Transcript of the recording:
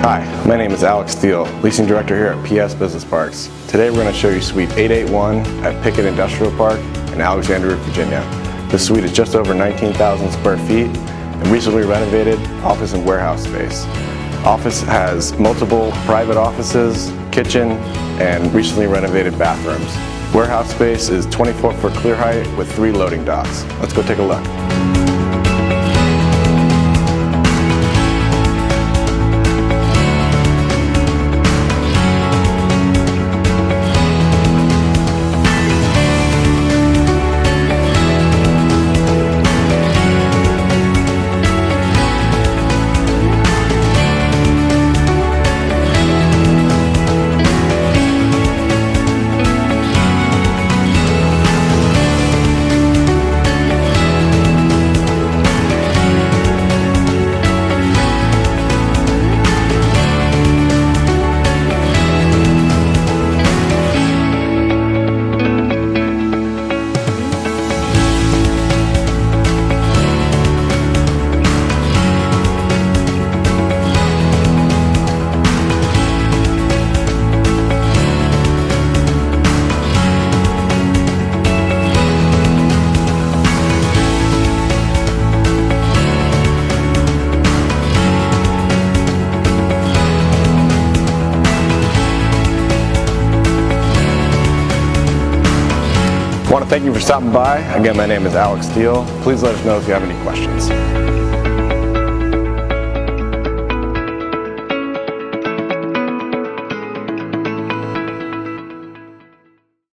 Hi, my name is Alex Steele, Leasing Director here at PS Business Parks. Today we're going to show you Suite 881 at Pickett Industrial Park in Alexandria, Virginia. This suite is just over 19,000 square feet and recently renovated office and warehouse space. Office has multiple private offices, kitchen, and recently renovated bathrooms. Warehouse space is 24-foot clear height with 3 loading docks. Let's go take a look. I want to thank you for stopping by. Again, my name is Alex Steele. Please let us know if you have any questions.